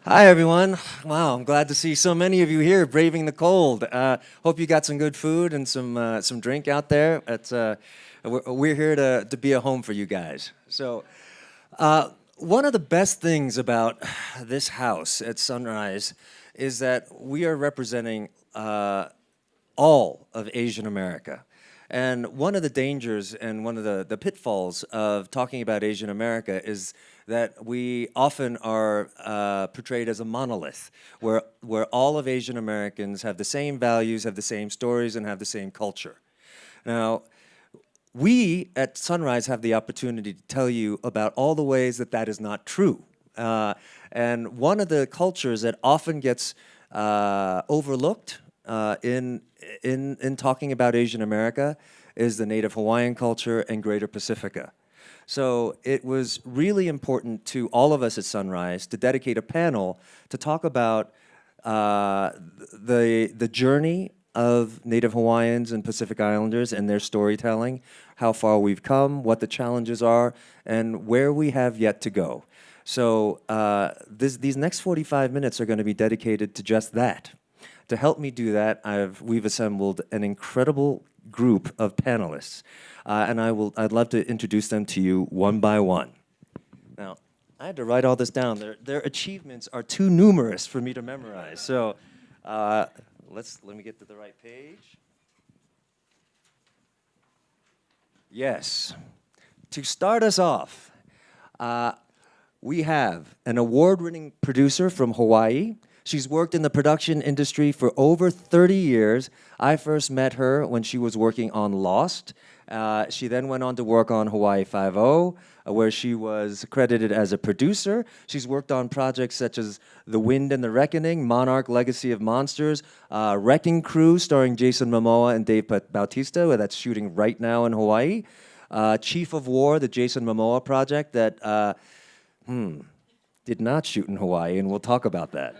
Hi, everyone. Wow, I'm glad to see so many of you here braving the cold. Hope you got some good food and some drink out there. We're here to be a home for you guys. One of the best things about this house at Sunrise is that we are representing all of Asian America. And one of the dangers and one of the pitfalls of talking about Asian America is that we often are portrayed as a monolith, where all of Asian Americans have the same values, have the same stories, and have the same culture. Now, we at Sunrise have the opportunity to tell you about all the ways that that is not true. And one of the cultures that often gets overlooked in talking about Asian America is the Native Hawaiian culture and Greater Pasifika. So it was really important to all of us at Sunrise to dedicate a panel to talk about the journey of Native Hawaiians and Pacific Islanders and their storytelling, how far we've come, what the challenges are, and where we have yet to go. So these next 45 minutes are going to be dedicated to just that. To help me do that, we've assembled an incredible group of panelists, and I'd love to introduce them to you one by one. Now, I had to write all this down. Their achievements are too numerous for me to memorize. So let me get to the right page. Yes. To start us off, we have an award-winning producer from Hawaii. She's worked in the production industry for over 30 years. I first met her when she was working on Lost. She then went on to work on Hawaii Five-0, where she was credited as a producer. She's worked on projects such as The Wind and the Reckoning, Monarch: Legacy of Monsters, Wrecking Crew, starring Jason Momoa and Dave Bautista, where that's shooting right now in Hawaii. Chief of War, the Jason Momoa project that did not shoot in Hawaii, and we'll talk about that.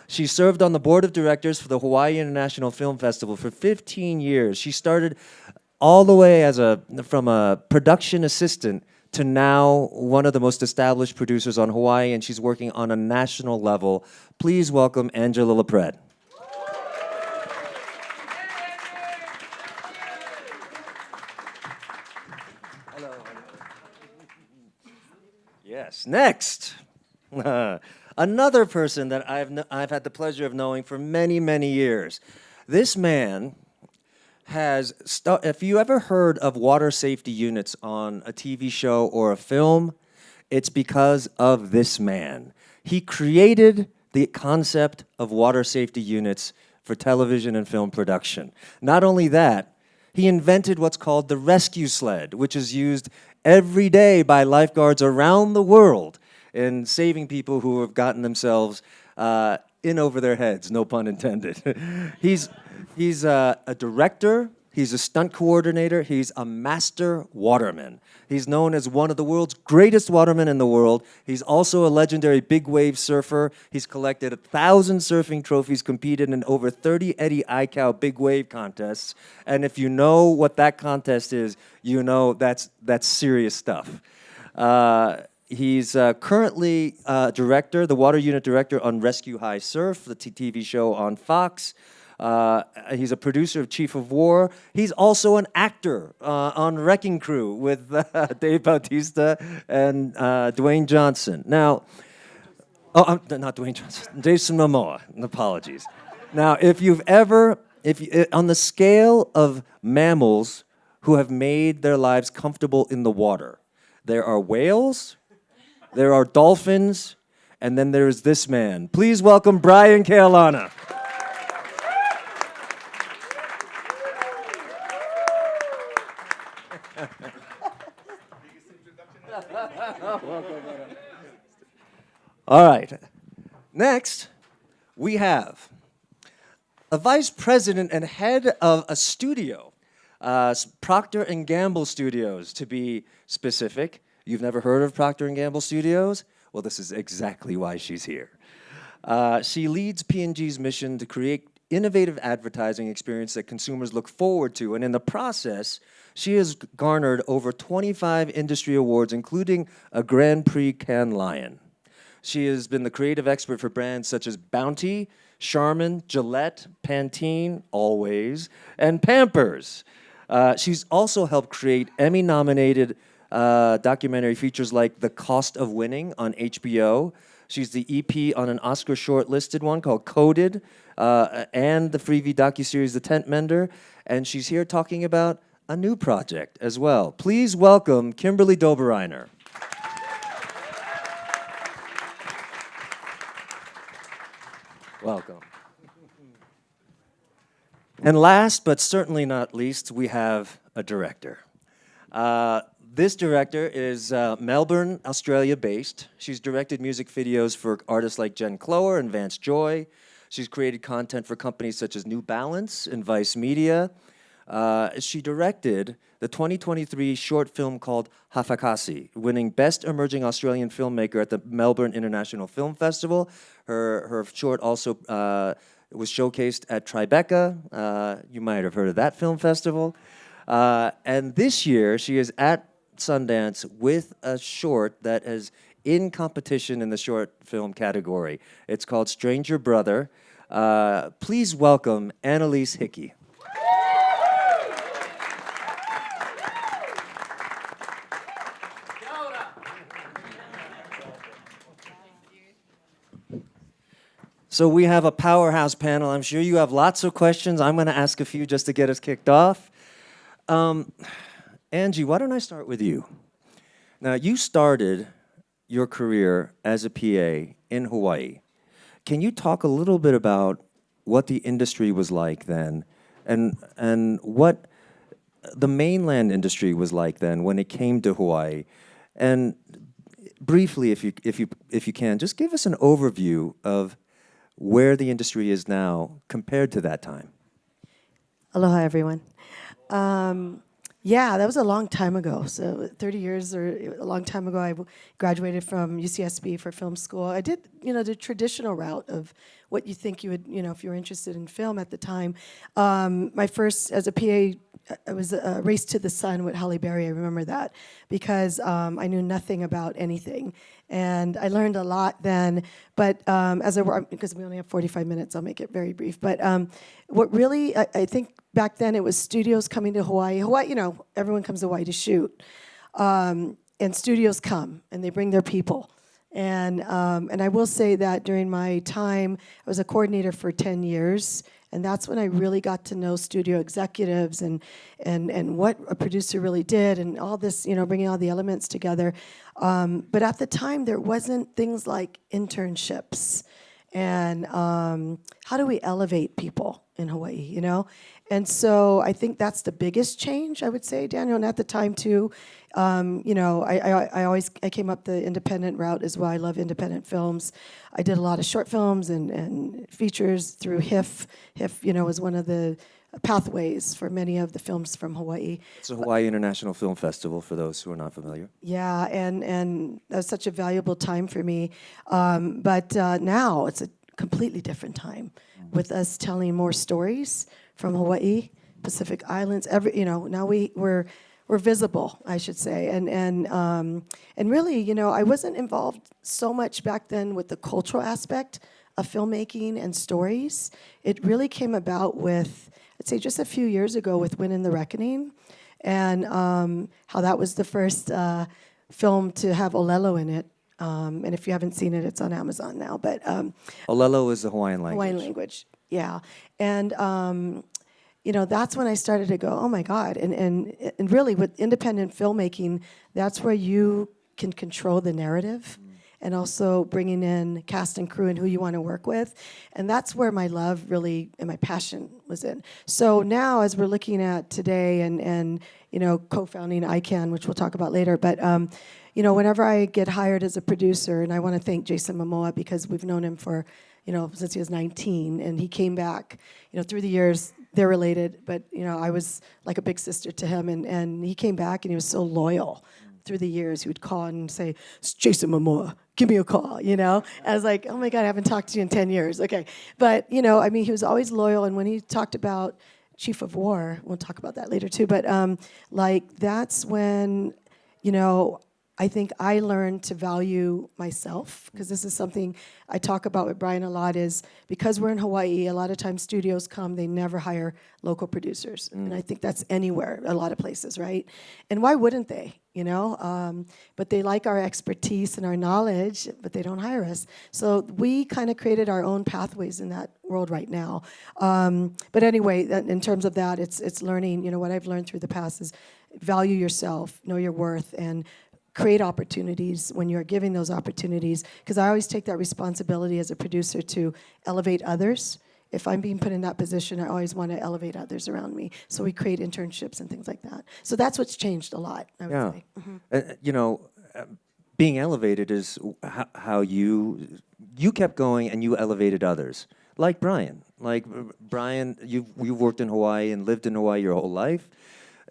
She served on the board of directors for the Hawaii International Film Festival for 15 years. She started all the way from a production assistant to now one of the most established producers on Hawaii, and she's working on a national level. Please welcome Angela Laprete. Yes. Next, another person that I've had the pleasure of knowing for many, many years. This man has, if you ever heard of water safety units on a TV show or a film, it's because of this man. He created the concept of water safety units for television and film production. Not only that, he invented what's called the rescue sled, which is used every day by lifeguards around the world in saving people who have gotten themselves in over their heads, no pun intended. He's a director, he's a stunt coordinator, he's a master waterman. He's known as one of the world's greatest watermen in the world. He's also a legendary big wave surfer. He's collected 1,000 surfing trophies, competed in over 30 Eddie Aikau big wave contests. And if you know what that contest is, you know that's serious stuff. He's currently director, the water unit director on Rescue High Surf, the TV show on Fox. He's a producer of Chief of War. He's also an actor on Wrecking Crew with Dave Bautista and Dwayne Johnson. Now, not Dwayne Johnson, Jason Momoa. Apologies. Now, on the scale of mammals who have made their lives comfortable in the water, there are whales, there are dolphins, and then there's this man. Please welcome Brian Keaulana. All right. Next, we have a vice president and head of a studio, Procter & Gamble Studios, to be specific. You've never heard of Procter & Gamble Studios? Well, this is exactly why she's here. She leads P&G's mission to create innovative advertising experience that consumers look forward to. And in the process, she has garnered over 25 industry awards, including a Grand Prix Cannes Lion. She has been the creative expert for brands such as Bounty, Charmin, Gillette, Pantene, Always, and Pampers. She's also helped create Emmy-nominated documentary features like The Cost of Winning on HBO. She's the EP on an Oscar shortlisted one called Coded, and the Freevee docuseries The Tent Mender. And she's here talking about a new project as well. Please welcome Kimberly Doebereiner. Welcome. And last but certainly not least, we have a director. This director is Melbourne, Australia-based. She's directed music videos for artists like Jen Cloher and Vance Joy. She's created content for companies such as New Balance and Vice Media. She directed the 2023 short film called Hafakasi, winning Best Emerging Australian Filmmaker at the Melbourne International Film Festival. Her short also was showcased at Tribeca. You might have heard of that film festival. And this year, she is at Sundance with a short that is in competition in the short film category. It's called Stranger Brother. Please welcome Annelise Hickey. So we have a powerhouse panel. I'm sure you have lots of questions. I'm going to ask a few just to get us kicked off. Angie, why don't I start with you? Now, you started your career as a PA in Hawaii. Can you talk a little bit about what the industry was like then, and what the mainland industry was like then when it came to Hawaii? And briefly, if you can, just give us an overview of where the industry is now compared to that time. Aloha, everyone. Yeah, that was a long time ago. So 30 years or a long time ago, I graduated from UCSB for film school. I did, the traditional route of what you think you would, if you were interested in film at the time. My first, as a PA, it was a Race to the Sun with Halle Berry. I remember that because I knew nothing about anything. And I learned a lot then, but as I work, because we only have 45 minutes, I'll make it very brief. But what really, I think back then it was studios coming to Hawaii. Hawaii, everyone comes to Hawaii to shoot. And studios come, and they bring their people. And I will say that during my time, I was a coordinator for 10 years. And that's when I really got to know studio executives and what a producer really did and all this, bringing all the elements together. But at the time, there wasn't things like internships and how do we elevate people in Hawaii, And so I think that's the biggest change, I would say, Daniel. And at the time, too, I came up the independent route as well. I love independent films. I did a lot of short films and features through HIF. HIF, was one of the pathways for many of the films from Hawaii. It's a Hawaii International Film Festival, for those who are not familiar. Yeah, and that was such a valuable time for me. But now it's a completely different time with us telling more stories from Hawaii, Pacific Islands. Now we're visible, I should say, and really, I wasn't involved so much back then with the cultural aspect of filmmaking and stories. It really came about with, I'd say, just a few years ago with Win in the Reckoning, and how that was the first film to have Olelo in it. And if you haven't seen it, it's on Amazon now. But Olelo is the Hawaiian language. Hawaiian language, yeah, and. That's when I started to go, oh my God. And really with independent filmmaking, that's where you can control the narrative and also bringing in cast and crew and who you want to work with. And that's where my love really and my passion was in. So now as we're looking at today and co-founding ICANN, which we'll talk about later, but whenever I get hired as a producer, and I want to thank Jason Momoa because we've known him for, since he was 19, and he came back, through the years. They're related, but I was like a big sister to him, and he came back and he was so loyal through the years, he would call and say, "It's Jason Momoa, give me a call," you know? I was like, oh my God, I haven't talked to you in 10 years. Okay. But, you know, I mean, he was always loyal. And when he talked about Chief of War, we'll talk about that later too, but like that's when, you know, I think I learned to value myself, because this is something I talk about with Brian a lot, is because we're in Hawaii, a lot of times studios come, they never hire local producers. And I think that's anywhere, a lot of places, right? And why wouldn't they, you know? But they like our expertise and our knowledge, but they don't hire us. So we kind of created our own pathways in that world right now. But anyway, in terms of that, it's learning, you know, what I've learned through the past is value yourself, know your worth, and create opportunities when you're giving those opportunities, because I always take that responsibility as a producer to elevate others. If I'm being put in that position, I always want to elevate others around me. So we create internships and things like that. So that's what's changed a lot, I would say. You know, being elevated is how you kept going and you elevated others. Like Brian. Like Brian, you've worked in Hawaii and lived in Hawaii your whole life.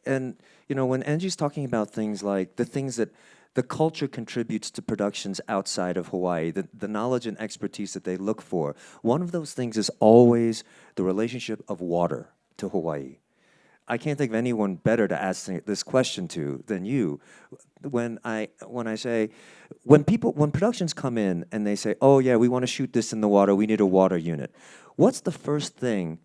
And, you know, when Angie's talking about things like the things that the culture contributes to productions outside of Hawaii, the knowledge and expertise that they look for, one of those things is always the relationship of water to Hawaii. I can't think of anyone better to ask this question to than you. When I say, when productions come in and they say, oh yeah, we want to shoot this in the water, we need a water unit. What's the first thing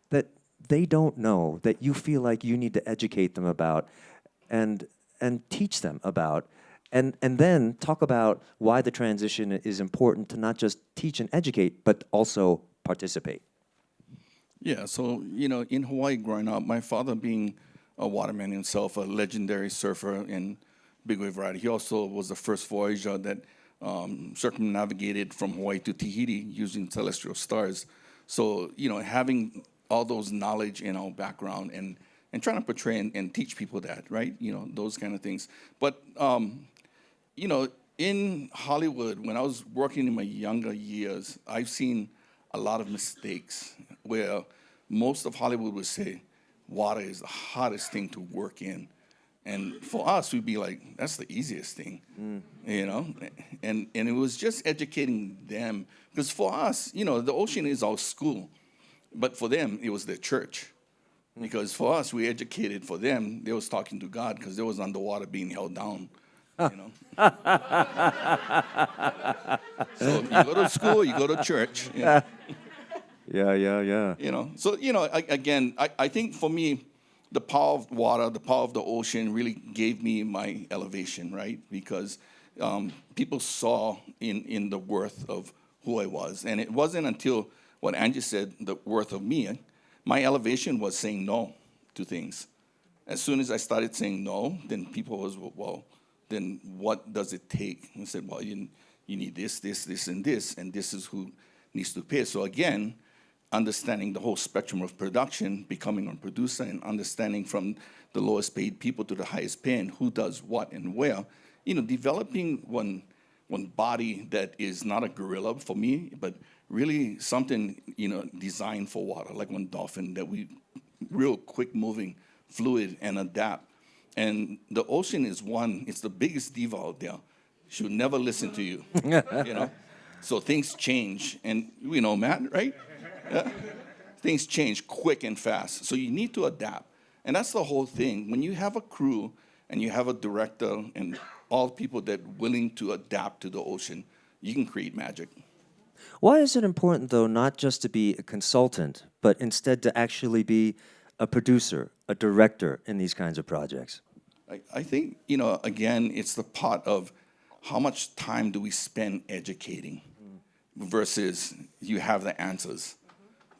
that they don't know that you feel like you need to educate them about and teach them about, and then talk about why the transition is important to not just teach and educate, but also participate? Yeah, so, you know, in Hawaii growing up, my father being a waterman himself, a legendary surfer in big wave ride, he also was the first voyager that circumnavigated from Hawaii to Tahiti using celestial stars. So, you know, having all those knowledge in our background and trying to portray and teach people that, right? You know, those kind of things. But, you know, in Hollywood, when I was working in my younger years, I've seen a lot of mistakes where most of Hollywood would say, water is the hardest thing to work in. And for us, we'd be like, that's the easiest thing, you know? And it was just educating them. Because for us, you know, the ocean is our school. But for them, it was their church. Because for us, we educated. For them, they was talking to God because they was underwater being held down, you know? So you go to school, you go to church. You know? Yeah. You know, so, you know, again, I think for me, the power of water, the power of the ocean really gave me my elevation, right? Because people saw in the worth of who I was. And it wasn't until what Angie said, the worth of me, my elevation was saying no to things. As soon as I started saying no, then people was, well, then what does it take? And I said, well, you need this, and this is who needs to pay. So again, understanding the whole spectrum of production, becoming a producer, and understanding from the lowest paid people to the highest paying, who does what and where, you know, developing one body that is not a gorilla for me, but really something, you know, designed for water, like one dolphin that we real quick moving, fluid, and adapt. And the ocean is it's the biggest diva out there. She would never listen to you, you know? So things change, and you know, Matt, right? Yeah. Things change quick and fast, so you need to adapt. And that's the whole thing. When you have a crew and you have a director and all people that willing to adapt to the ocean, you can create magic. Why is it important, though, not just to be a consultant, but instead to actually be a producer, a director in these kinds of projects? I think, you know, again, it's the part of how much time do we spend educating versus you have the answers,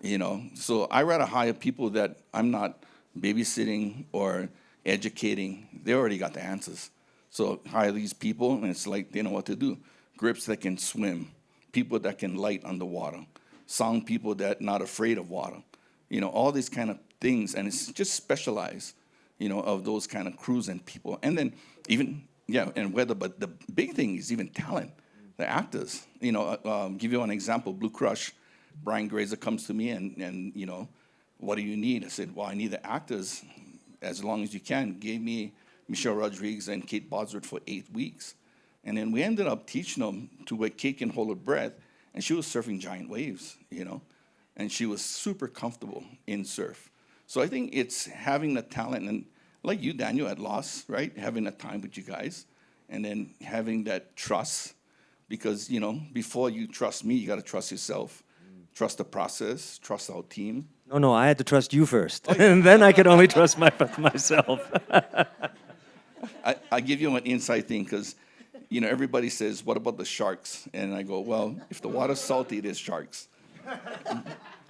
you know? So I rather hire people that I'm not babysitting or educating. They already got the answers. So hire these people, and it's like they know what to do. Grips that can swim, people that can light underwater, sound people that not afraid of water, you know, all these kind of things. And it's just specialized, you know, of those kind of crews and people. And then even, and weather, but the big thing is even talent, the actors. You know, give you an example, Blue Crush, Brian Grazer comes to me and, you know, what do you need? I said, well, I need the actors as long as you can. Gave me Michelle Rodriguez and Kate Bosworth for 8 weeks. And then we ended up teaching them to where Kate can hold her breath, and she was surfing giant waves, and she was super comfortable in surf. So I think it's having the talent, and like you, Daniel, at Lost, right? Having a time with you guys, and then having that trust, because, before you trust me, you got to trust yourself, trust the process, trust our team. No, I had to trust you first, and then I could only trust myself. I give you an inside thing, because, everybody says, what about the sharks? And I go, well, if the water's salty, there's sharks.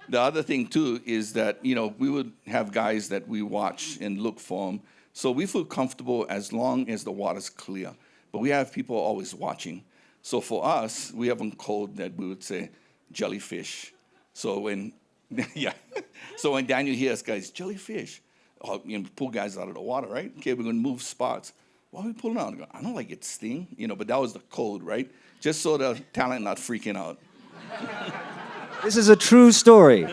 The other thing, too, is that, we would have guys that we watch and look for them. So we feel comfortable as long as the water's clear. But we have people always watching. So for us, we have a code that we would say jellyfish. So when, so when Daniel hears guys, jellyfish, pull guys out of the water, right? Okay, we're going to move spots. Why are we pulling out? I go, I don't like it sting, but that was the code, right? Just so the talent not freaking out. This is a true story.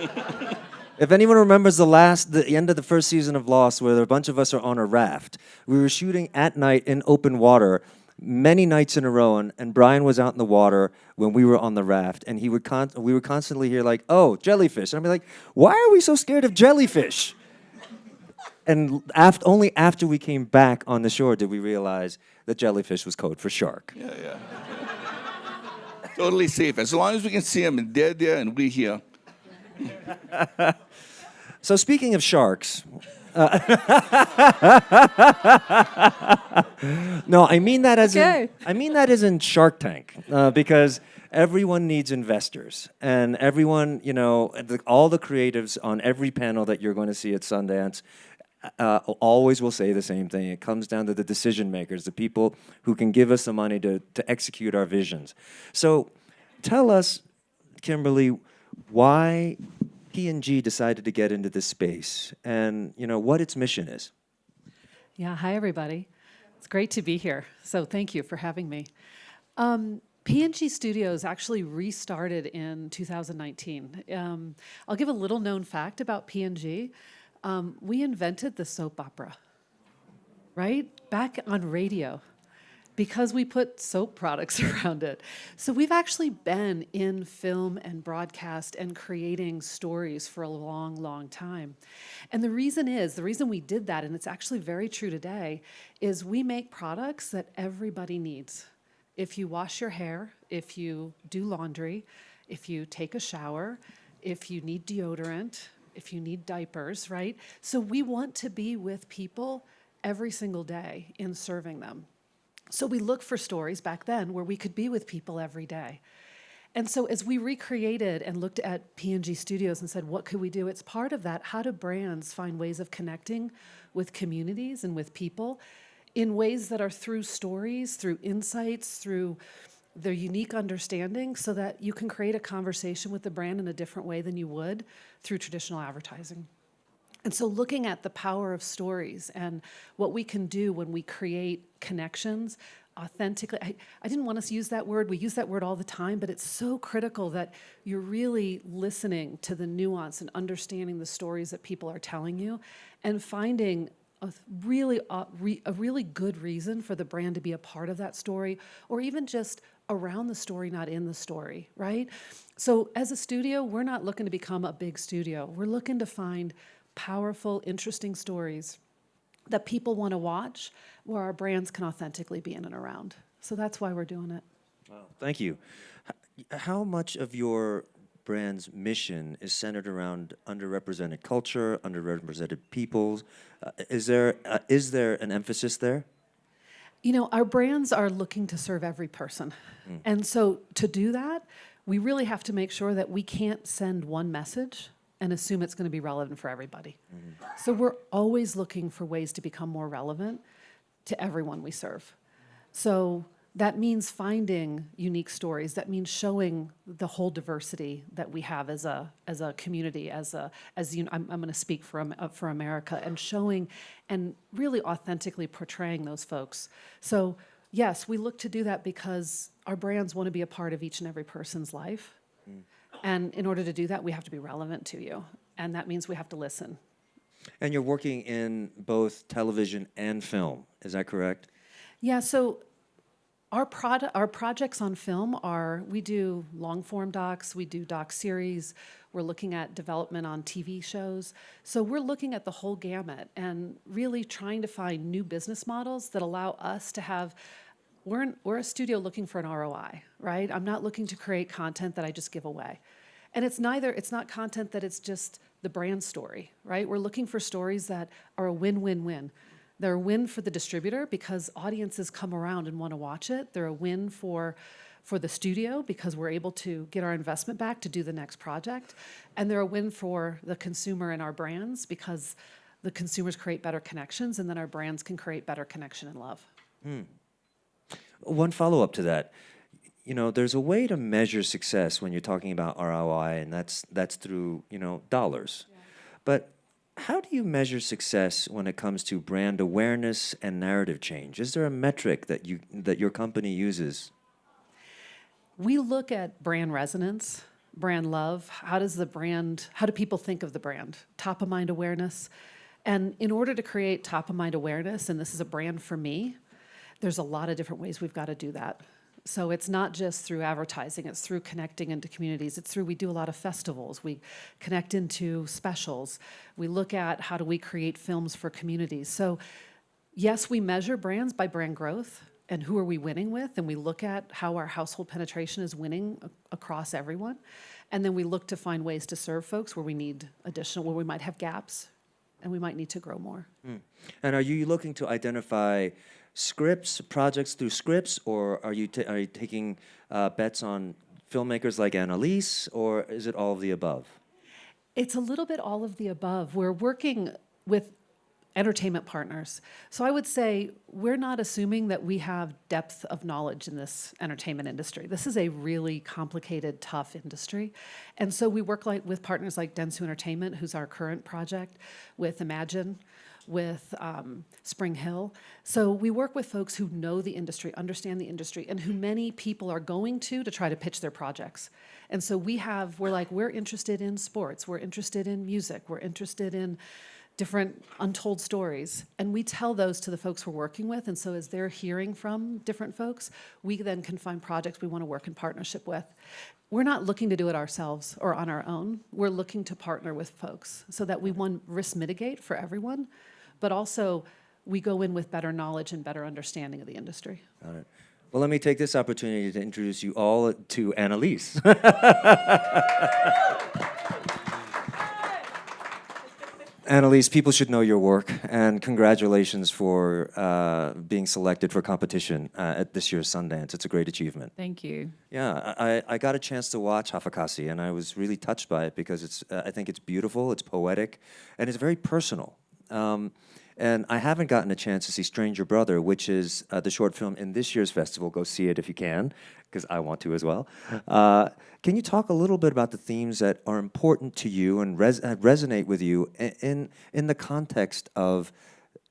If anyone remembers the end of the first season of Lost, where a bunch of us are on a raft, we were shooting at night in open water many nights in a row, and Brian was out in the water when we were on the raft, and we would constantly hear like, "Oh, jellyfish," and I'd be like, "Why are we so scared of jellyfish?" And only after we came back on the shore did we realize that jellyfish was code for shark. Yeah. Totally safe. As long as we can see them, and they're there, and we're here. So speaking of sharks, no, I mean that as in Shark Tank, because everyone needs investors, and everyone, all the creatives on every panel that you're going to see at Sundance always will say the same thing. It comes down to the decision makers, the people who can give us the money to execute our visions. So tell us, Kimberly, why P&G decided to get into this space, and what its mission is. Yeah, hi everybody. It's great to be here. So thank you for having me. P&G Studios actually restarted in 2019. I'll give a little known fact about P&G. We invented the soap opera, right? Back on radio, because we put soap products around it. So we've actually been in film and broadcast and creating stories for a long, long time. And the reason we did that, and it's actually very true today, is we make products that everybody needs. If you wash your hair, if you do laundry, if you take a shower, if you need deodorant, if you need diapers, right? So we want to be with people every single day in serving them. So we looked for stories back then where we could be with people every day. And so as we recreated and looked at P&G Studios and said, what could we do? It's part of that. How do brands find ways of connecting with communities and with people in ways that are through stories, through insights, through their unique understanding, so that you can create a conversation with the brand in a different way than you would through traditional advertising. And so looking at the power of stories and what we can do when we create connections authentically. I didn't want us to use that word. We use that word all the time, but it's so critical that you're really listening to the nuance and understanding the stories that people are telling you and finding a really good reason for the brand to be a part of that story, or even just around the story, not in the story, right? So as a studio, we're not looking to become a big studio. We're looking to find powerful, interesting stories that people want to watch, where our brands can authentically be in and around. So that's why we're doing it. Wow, thank you. How much of your brand's mission is centered around underrepresented culture, underrepresented peoples? Is there an emphasis there? Our brands are looking to serve every person. And so to do that, we really have to make sure that we can't send one message and assume it's going to be relevant for everybody. So we're always looking for ways to become more relevant to everyone we serve. So that means finding unique stories. That means showing the whole diversity that we have as a community, I'm going to speak for America, and showing and really authentically portraying those folks. So yes, we look to do that because our brands want to be a part of each and every person's life. And in order to do that, we have to be relevant to you. And that means we have to listen. And you're working in both television and film, is that correct? Yeah, so our projects on film are, we do long form docs, we do doc series, we're looking at development on TV shows. So we're looking at the whole gamut and really trying to find new business models that allow us to have, we're a studio looking for an ROI, right? I'm not looking to create content that I just give away. And it's not content that it's just the brand story, right? We're looking for stories that are a win-win-win. They're a win for the distributor because audiences come around and want to watch it. They're a win for the studio because we're able to get our investment back to do the next project. And they're a win for the consumer and our brands because the consumers create better connections and then our brands can create better connection and love. One follow-up to that. You know, there's a way to measure success when you're talking about ROI, and that's through, dollars. Yeah. But how do you measure success when it comes to brand awareness and narrative change? Is there a metric that your company uses? We look at brand resonance, brand love. How do people think of the brand? Top of mind awareness. And in order to create top of mind awareness, and this is a brand for me, there's a lot of different ways we've got to do that. So it's not just through advertising, it's through connecting into communities. We do a lot of festivals. We connect into specials. We look at how do we create films for communities. So yes, we measure brands by brand growth and who are we winning with, and we look at how our household penetration is winning across everyone. And then we look to find ways to serve folks where we need where we might have gaps and we might need to grow more. And are you looking to identify projects through scripts, or are you taking bets on filmmakers like Annelise, or is it all of the above? It's a little bit all of the above. We're working with entertainment partners. So I would say we're not assuming that we have depth of knowledge in this entertainment industry. This is a really complicated, tough industry. And so we work with partners like Dentsu Entertainment, who's our current project, with Imagine, with Spring Hill. So we work with folks who know the industry, understand the industry, and who many people are going to try to pitch their projects. And so we're interested in sports, we're interested in music, we're interested in different untold stories. And we tell those to the folks we're working with. And so as they're hearing from different folks, we then can find projects we want to work in partnership with. We're not looking to do it ourselves or on our own. We're looking to partner with folks so that we, one, risk mitigate for everyone, but also we go in with better knowledge and better understanding of the industry. Got it. Well, let me take this opportunity to introduce you all to Annelise. Annelise, people should know your work, and congratulations for being selected for competition at this year's Sundance. It's a great achievement. Thank you. Yeah, I got a chance to watch Hafakasi, and I was really touched by it because I think it's beautiful, it's poetic, and it's very personal. And I haven't gotten a chance to see Stranger Brother, which is the short film in this year's festival. Go see it if you can, because I want to as well. Can you talk a little bit about the themes that are important to you and resonate with you in the context of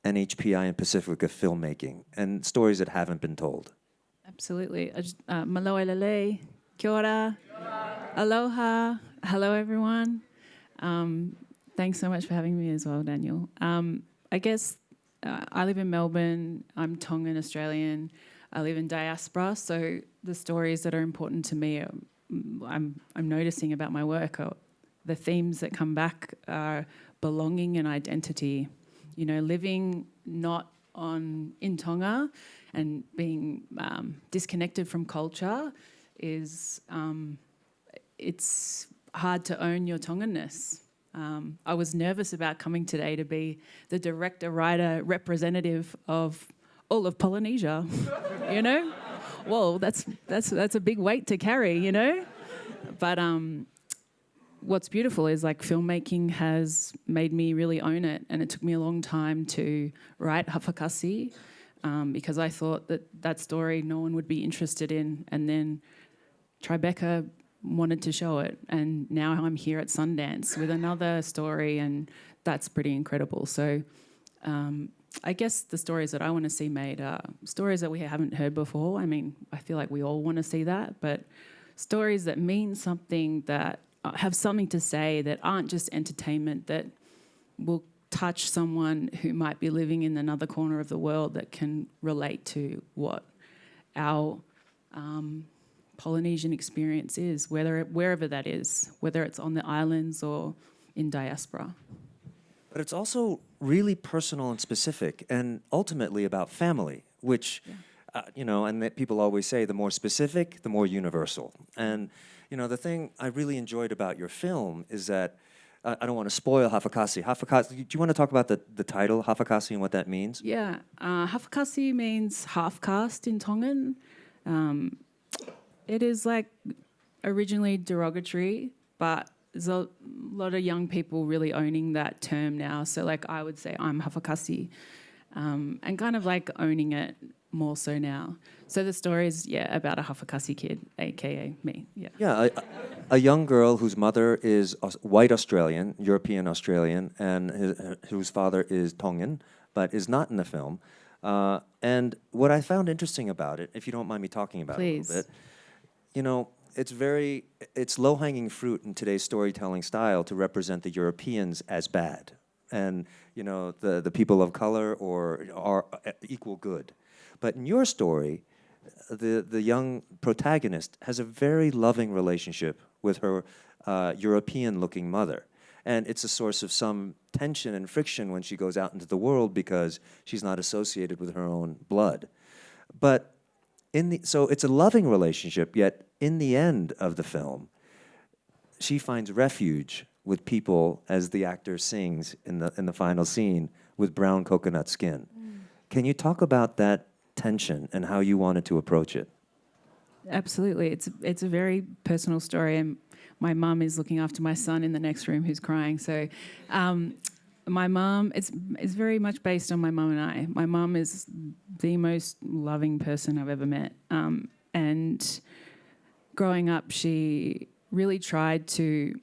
NHPI and Pasifika filmmaking and stories that haven't been told? Absolutely. Maloe lele, kia ora, aloha, hello everyone. Thanks so much for having me as well, Daniel. I guess I live in Melbourne. I'm Tongan Australian. I live in diaspora, so the stories that are important to me, I'm noticing about my work, are the themes that come back are belonging and identity. You know, living not in Tonga and being disconnected from culture is it's hard to own your Tonganness. I was nervous about coming today to be the director, writer, representative of all of Polynesia, you know? Whoa, that's a big weight to carry, you know? But what's beautiful is like filmmaking has made me really own it, and it took me a long time to write Hafakasi because I thought that story no one would be interested in, and then Tribeca wanted to show it, and now I'm here at Sundance with another story, and that's pretty incredible. So I guess the stories that I want to see made are stories that we haven't heard before. I mean, I feel like we all want to see that, but stories that mean something, that have something to say, that aren't just entertainment, that will touch someone who might be living in another corner of the world that can relate to what our Polynesian experience is, wherever that is, whether it's on the islands or in diaspora. But it's also really personal and specific, and ultimately about family, which, and that people always say, the more specific, the more universal. And, the thing I really enjoyed about your film is that, I don't want to spoil Hafakasi. Hafakasi, do you want to talk about the title, Hafakasi, and what that means? Yeah, Hafakasi means half-caste in Tongan. It is like originally derogatory, but there's a lot of young people really owning that term now. So like I would say I'm Hafakasi, and kind of like owning it more so now. So the story is, about a Hafakasi kid, aka me. Yeah, a young girl whose mother is white Australian, European Australian, and whose father is Tongan, but is not in the film. And what I found interesting about it, if you don't mind me talking about it a little bit, it's low-hanging fruit in today's storytelling style to represent the Europeans as bad, and the people of color are equal good. But in your story, the young protagonist has a very loving relationship with her European-looking mother, and it's a source of some tension and friction when she goes out into the world because she's not associated with her own blood. But so it's a loving relationship, yet in the end of the film, she finds refuge with people, as the actor sings in the final scene, with brown coconut skin. Can you talk about that tension and how you wanted to approach it? Absolutely. It's a very personal story, and my mum is looking after my son in the next room who's crying. So my mum, it's very much based on my mum and I. My mum is the most loving person I've ever met. And growing up, she really tried to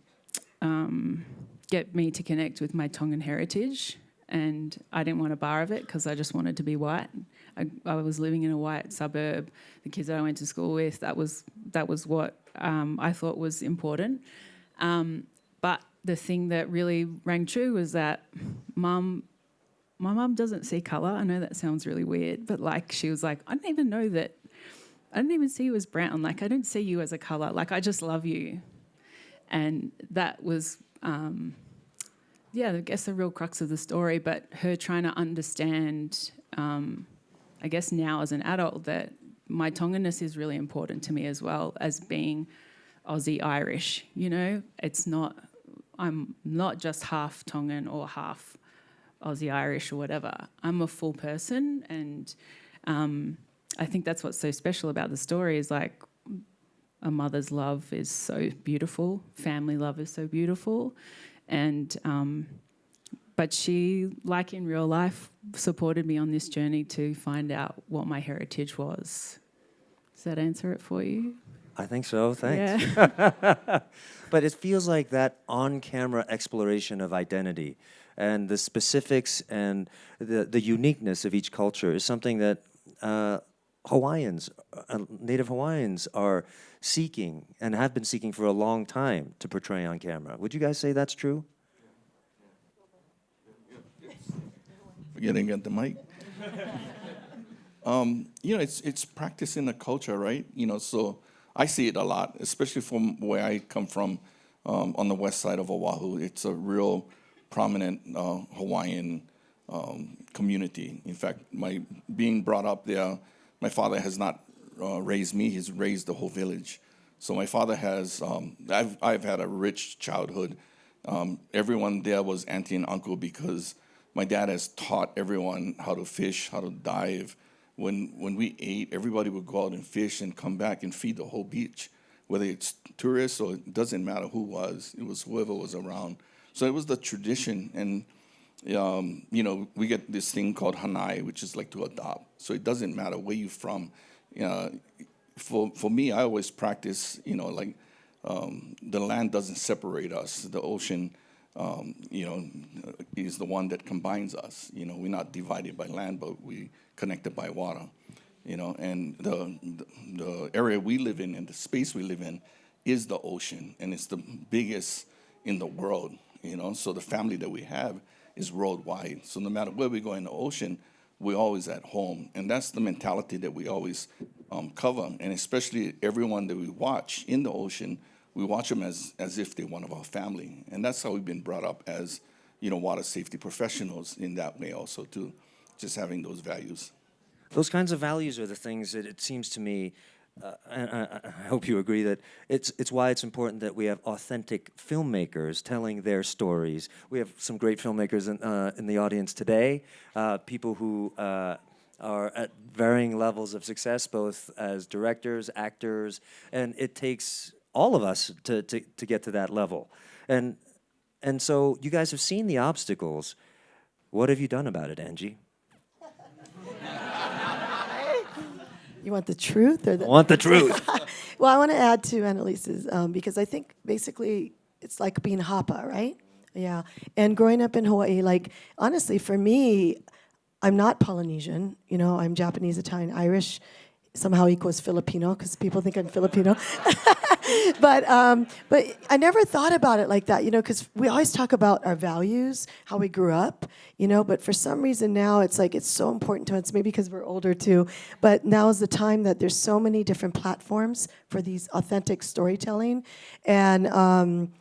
get me to connect with my Tongan heritage, and I didn't want a bar of it because I just wanted to be white. I was living in a white suburb. The kids that I went to school with, that was what I thought was important. But the thing that really rang true was that my mum doesn't see colour. I know that sounds really weird, but she was like, I didn't even see you as brown. Like, I don't see you as a colour. Like, I just love you. And that was, I guess the real crux of the story, but her trying to understand, I guess now as an adult, that my Tonganness is really important to me as well as being Aussie-Irish, I'm not just half Tongan or half Aussie-Irish or whatever. I'm a full person, and I think that's what's so special about the story is like a mother's love is so beautiful, family love is so beautiful, and but she, like in real life, supported me on this journey to find out what my heritage was. Does that answer it for you? I think so, thanks. Yeah. But it feels like that on-camera exploration of identity and the specifics and the uniqueness of each culture is something that Hawaiians, Native Hawaiians are seeking and have been seeking for a long time to portray on camera. Would you guys say that's true? Forgetting at the mic. It's practicing the culture, right? So I see it a lot, especially from where I come from, on the west side of Oahu. It's a real prominent Hawaiian community. In fact, my being brought up there, my father has not raised me; he's raised the whole village. So my father has. I've had a rich childhood. Everyone there was auntie and uncle because my dad has taught everyone how to fish, how to dive. When we ate, everybody would go out and fish and come back and feed the whole beach, whether it's tourists or it doesn't matter who was. It was whoever was around. So it was the tradition, and we get this thing called hanai, which is like to adopt. So it doesn't matter where you're from. For me, I always practice, the land doesn't separate us. The ocean, is the one that combines us. We're not divided by land, but we connected by water. And the area we live in and the space we live in is the ocean, and it's the biggest in the world. So the family that we have is worldwide. So no matter where we go in the ocean, we're always at home. And that's the mentality that we always cover. And especially everyone that we watch in the ocean, we watch them as if they're one of our family. And that's how we've been brought up as, water safety professionals in that way also too, just having those values. Those kinds of values are the things that it seems to me, and I hope you agree, that it's why it's important that we have authentic filmmakers telling their stories. We have some great filmmakers in the audience today, people who are at varying levels of success, both as directors, actors, and it takes all of us to get to that level. And so you guys have seen the obstacles. What have you done about it, Angie? You want the truth or the? I want the truth. Well, I want to add to Annelise's because I think basically it's like being Hapa, right? Yeah. And growing up in Hawaii, like honestly, for me, I'm not Polynesian. I'm Japanese, Italian, Irish. Somehow equals Filipino because people think I'm Filipino. But I never thought about it like that, because we always talk about our values, how we grew up, but for some reason now it's like it's so important to us, maybe because we're older too, but now is the time that there's so many different platforms for these authentic storytelling. And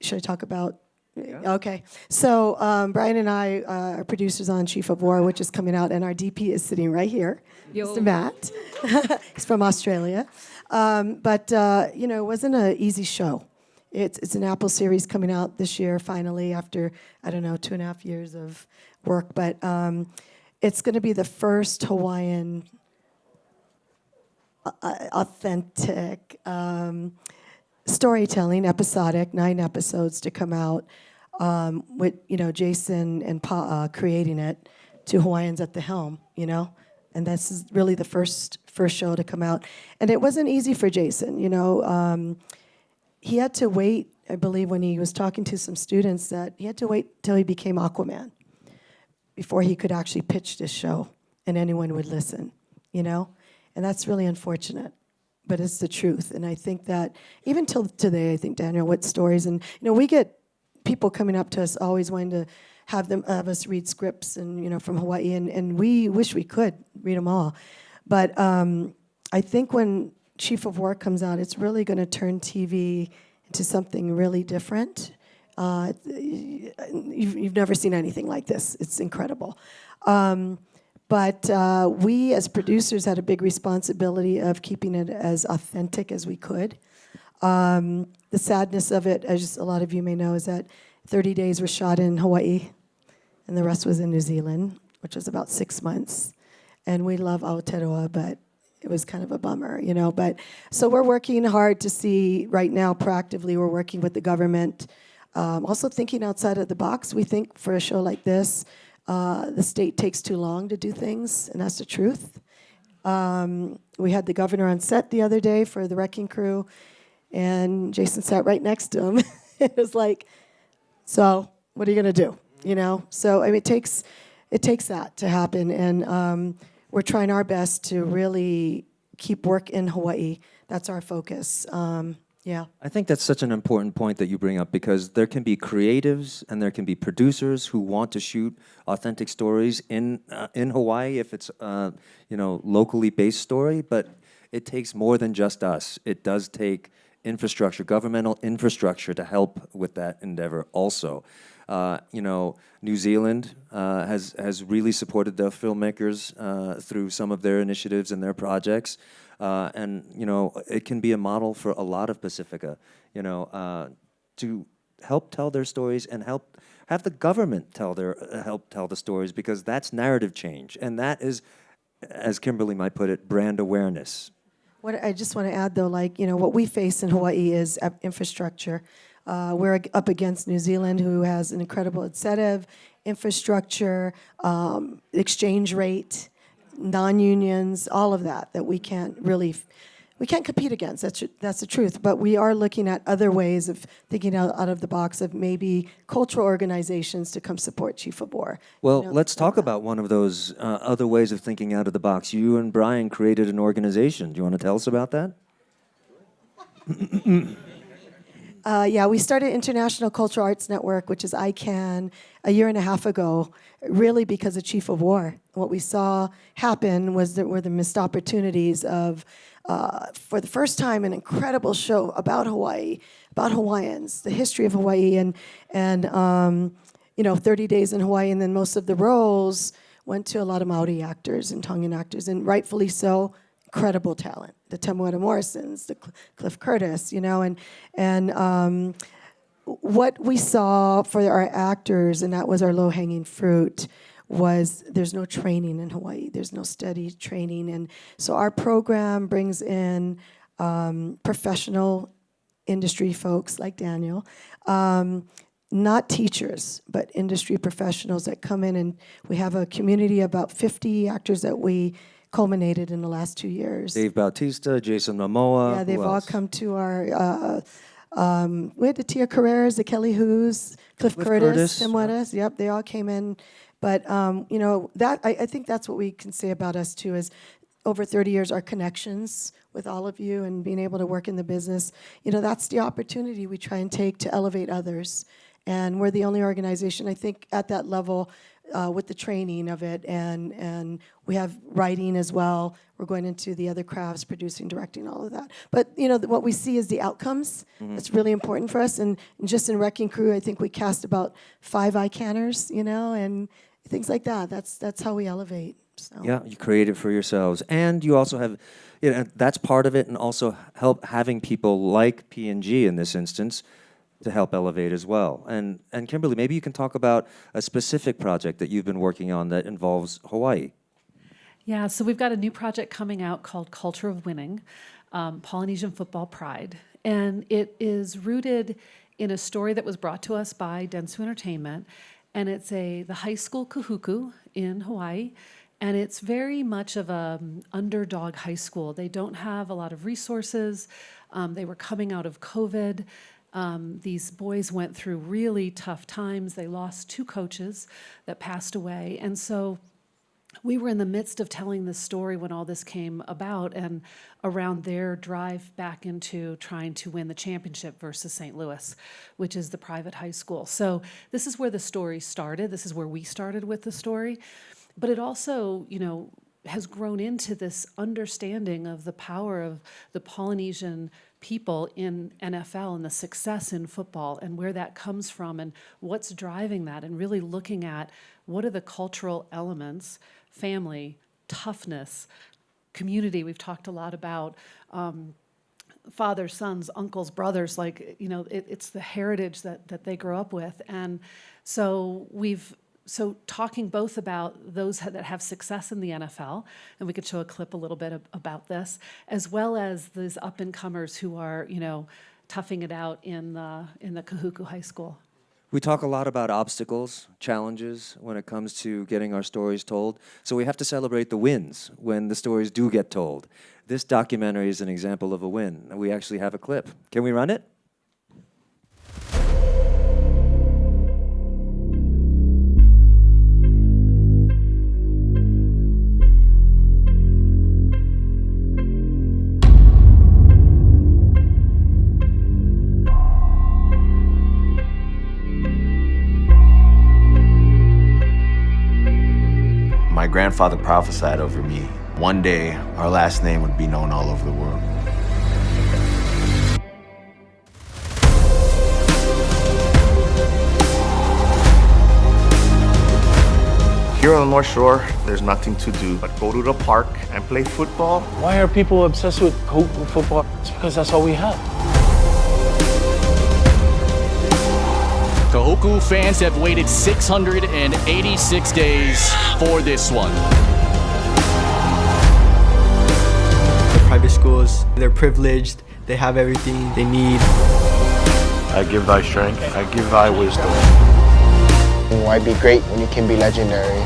should I talk about? Yeah. Okay. So Brian and I are producers on Chief of War, which is coming out, and our DP is sitting right here, Yo. Mr. Matt. He's from Australia. But it wasn't an easy show. It's an Apple series coming out this year, finally, after, 2.5 years of work. But it's going to be the first Hawaiian authentic storytelling, episodic, 9 episodes to come out with, Jason and Pa creating it, 2 Hawaiians at the helm, And this is really the first show to come out. And it wasn't easy for Jason, He had to wait, I believe, when he was talking to some students, that he had to wait till he became Aquaman before he could actually pitch this show and anyone would listen, And that's really unfortunate. But it's the truth. And I think that even till today, I think, Daniel, what stories, and, we get people coming up to us always wanting to have us read scripts and, from Hawaii, and we wish we could read them all. But I think when Chief of War comes out, it's really going to turn TV into something really different. You've never seen anything like this. It's incredible. But we, as producers, had a big responsibility of keeping it as authentic as we could. The sadness of it, as a lot of you may know, is that 30 days were shot in Hawaii, and the rest was in New Zealand, which was about 6 months. And we love Aotearoa, but it was kind of a bummer, But so we're working hard to see right now, proactively, we're working with the government. Also thinking outside of the box. We think for a show like this, the state takes too long to do things, and that's the truth. We had the governor on set the other day for the Wrecking Crew, and Jason sat right next to him. It was like, so what are you going to do? So it takes that to happen, and we're trying our best to really keep work in Hawaii. That's our focus. Yeah. I think that's such an important point that you bring up, because there can be creatives and there can be producers who want to shoot authentic stories in Hawaii if it's locally based story, but it takes more than just us. It does take infrastructure, governmental infrastructure, to help with that endeavor also. New Zealand has really supported the filmmakers through some of their initiatives and their projects. And it can be a model for a lot of Pasifika, to help tell their stories and have the government help tell the stories, because that's narrative change, and that is, as Kimberly might put it, brand awareness. What I just want to add, though, what we face in Hawaii is infrastructure. We're up against New Zealand, who has an incredible incentive, infrastructure, exchange rate, non-unions, all of that we can't compete against. That's the truth. But we are looking at other ways of thinking out of the box, of maybe cultural organizations to come support Chief of War. Well, let's talk about one of those other ways of thinking out of the box. You and Brian created an organization. Do you want to tell us about that? Yeah, we started International Cultural Arts Network, which is ICANN, a year and a half ago, really because of Chief of War. What we saw happen were the missed opportunities of, for the first time, an incredible show about Hawaii, about Hawaiians, the history of Hawaii, and 30 days in Hawaii, and then most of the roles went to a lot of Maori actors and Tongan actors, and rightfully so. Incredible talent, the Temuera Morrisons, the Cliff Curtis, and what we saw for our actors, and that was our low-hanging fruit, was there's no training in Hawaii. There's no steady training, and so our program brings in professional industry folks like Daniel, not teachers, but industry professionals that come in, and we have a community of about 50 actors that we culminated in the last 2 years. Dave Bautista, Jason Momoa. Yeah, they've who all else? come to our. We had the Tia Carreras, the Kelly Who's, Cliff Cliff Curtis, Curtis, Tim Weddis. Yep, they all came in. But that I think that's what we can say about us too is over 30 years, our connections with all of you and being able to work in the business. That's the opportunity we try and take to elevate others. And we're the only organization, I think, at that level with the training of it. And we have writing as well. We're going into the other crafts, producing, directing, all of that. But, what we see is the outcomes. That's really important for us. And just in Wrecking Crew, I think we cast about 5 ICANNers, and things like that. That's how we elevate. So. Yeah, you create it for yourselves. And you also have, that's part of it, and also help having people like P&G in this instance to help elevate as well. And Kimberly, maybe you can talk about a specific project that you've been working on that involves Hawaii. Yeah, so we've got a new project coming out called Culture of Winning, Polynesian Football Pride. And it is rooted in a story that was brought to us by Dentsu Entertainment. And it's the high school kahuku in Hawaii. And it's very much of an underdog high school. They don't have a lot of resources. They were coming out of COVID. These boys went through really tough times. They lost 2 coaches that passed away. And so we were in the midst of telling this story when all this came about and around their drive back into trying to win the championship versus St. Louis, which is the private high school. So this is where the story started. This is where we started with the story. But it also, has grown into this understanding of the power of the Polynesian people in NFL and the success in football and where that comes from and what's driving that, and really looking at what are the cultural elements, family, toughness, community. We've talked a lot about fathers, sons, uncles, brothers, it's the heritage that they grow up with. And so talking both about those that have success in the NFL, and we could show a clip a little bit about this, as well as these up-and-comers who are, toughing it out in the Kahuku High School. We talk a lot about obstacles, challenges when it comes to getting our stories told. So we have to celebrate the wins when the stories do get told. This documentary is an example of a win. We actually have a clip. Can we run it? My grandfather prophesied over me. One day, our last name would be known all over the world. Here on the North Shore, there's nothing to do but go to the park and play football. Why are people obsessed with football? It's because that's all we have. Kahuku fans have waited 686 days for this one. The private schools, they're privileged, they have everything they need. I give thy strength, I give thy wisdom. Why be great when you can be legendary?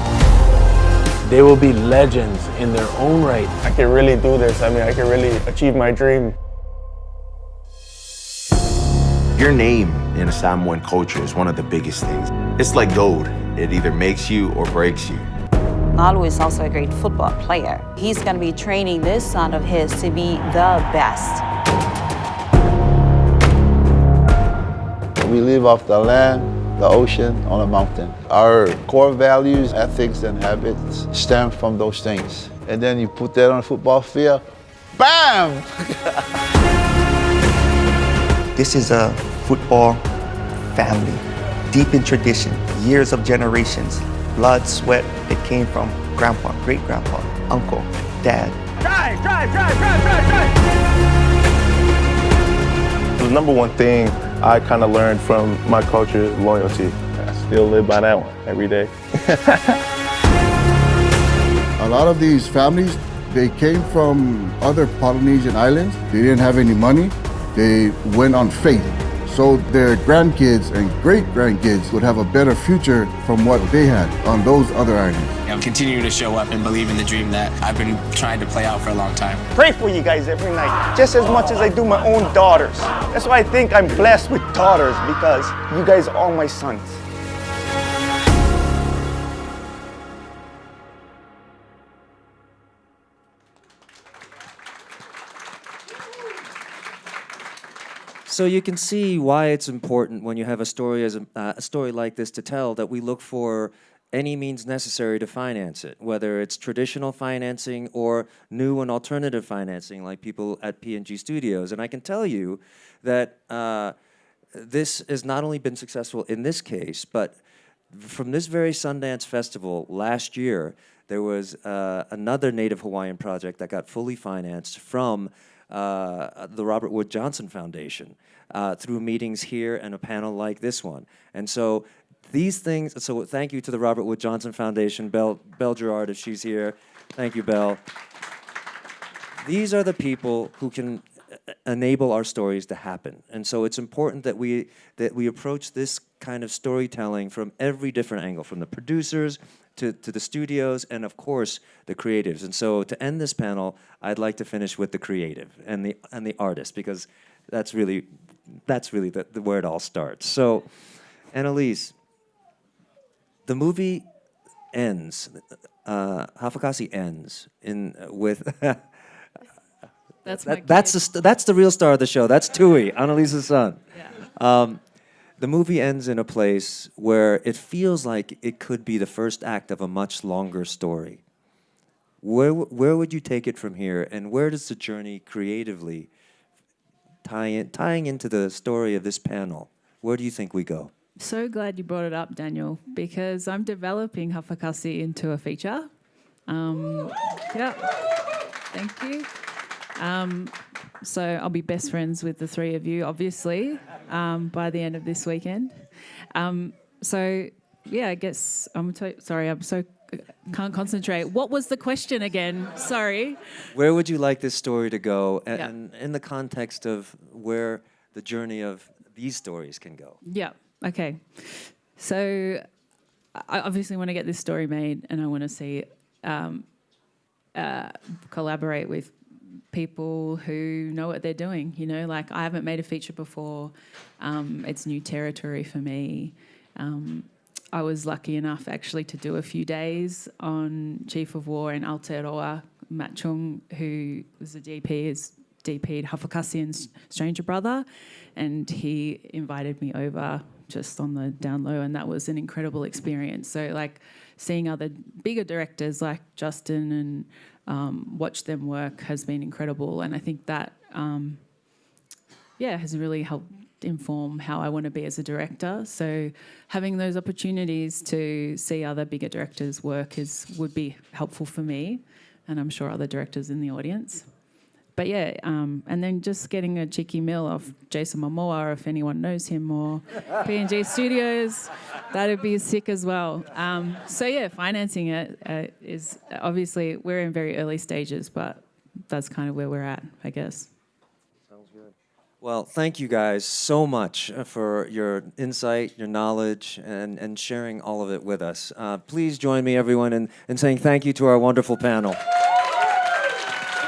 They will be legends in their own right. I can really do this. I can really achieve my dream. Your name in a Samoan culture is one of the biggest things. It's like gold. It either makes you or breaks you. Nalu is also a great football player. He's going to be training this son of his to be the best. We live off the land, the ocean, on a mountain. Our core values, ethics, and habits stem from those things. And then you put that on a football field, bam! This is a football family, deep in tradition, years of generations, blood, sweat. It came from grandpa, great-grandpa, uncle, dad. Drive! The number one thing I kind of learned from my culture is loyalty. I still live by that one every day. A lot of these families, they came from other Polynesian islands. They didn't have any money. They went on faith. So their grandkids and great-grandkids would have a better future from what they had on those other islands. I'm continuing to show up and believe in the dream that I've been trying to play out for a long time. Pray for you guys every night, just as much as I do my own daughters. That's why I think I'm blessed with daughters, because you guys are all my sons. So you can see why it's important when you have a story a story like this to tell, that we look for any means necessary to finance it, whether it's traditional financing or new and alternative financing like people at P&G Studios. And I can tell you that this has not only been successful in this case, but from this very Sundance Festival last year, there was another Native Hawaiian project that got fully financed from the Robert Wood Johnson Foundation through meetings here and a panel like this one. And so these things, so thank you to the Robert Wood Johnson Foundation, Belle Gerard, if she's here. Thank you, Belle. These are the people who can enable our stories to happen. And so it's important that we approach this kind of storytelling from every different angle, from the producers to the studios, and of course the creatives. And so to end this panel, I'd like to finish with the creative and the artist, because that's really where it all starts. So, Annelise, the movie ends. Hafakasi ends with. That's the real star of the show. That's Tui, Annelise's son. Yeah. The movie ends in a place where it feels like it could be the first act of a much longer story. Where would you take it from here, and where does the journey creatively tying into the story of this panel? Where do you think we go? So glad you brought it up, Daniel, because I'm developing Hafakasi into a feature. Yeah, thank you. So I'll be best friends with the three of you, obviously, by the end of this weekend. So yeah, I guess sorry, I'm so can't concentrate. What was the question again? Sorry. Where would you like this story to go, and in the context of where the journey of these stories can go? Yeah. Okay. So I obviously want to get this story made, and I want to see collaborate with people who know what they're doing. You know, like I haven't made a feature before. It's new territory for me. I was lucky enough actually to do a few days on Chief of War in Aotearoa. Matt Chung, who was the DP, is DP'd Hafakasi and Stranger Brother, and he invited me over just on the down low, and that was an incredible experience. So like seeing other bigger directors like Justin and watch them work has been incredible, and I think that has really helped inform how I want to be as a director. So having those opportunities to see other bigger directors work would be helpful for me, and I'm sure other directors in the audience. But yeah, and then just getting a cheeky meal off Jason Momoa, if anyone knows him, or P&G Studios, that'd be sick as well. So yeah, financing it is obviously, we're in very early stages, but that's kind of where we're at, I guess. Sounds good. Well, thank you guys so much for your insight, your knowledge, and sharing all of it with us. Please join me, everyone, in saying thank you to our wonderful panel.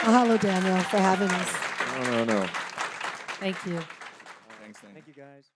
Mahalo, Daniel, for having us. No. Thank you. Thanks. Thank you, guys.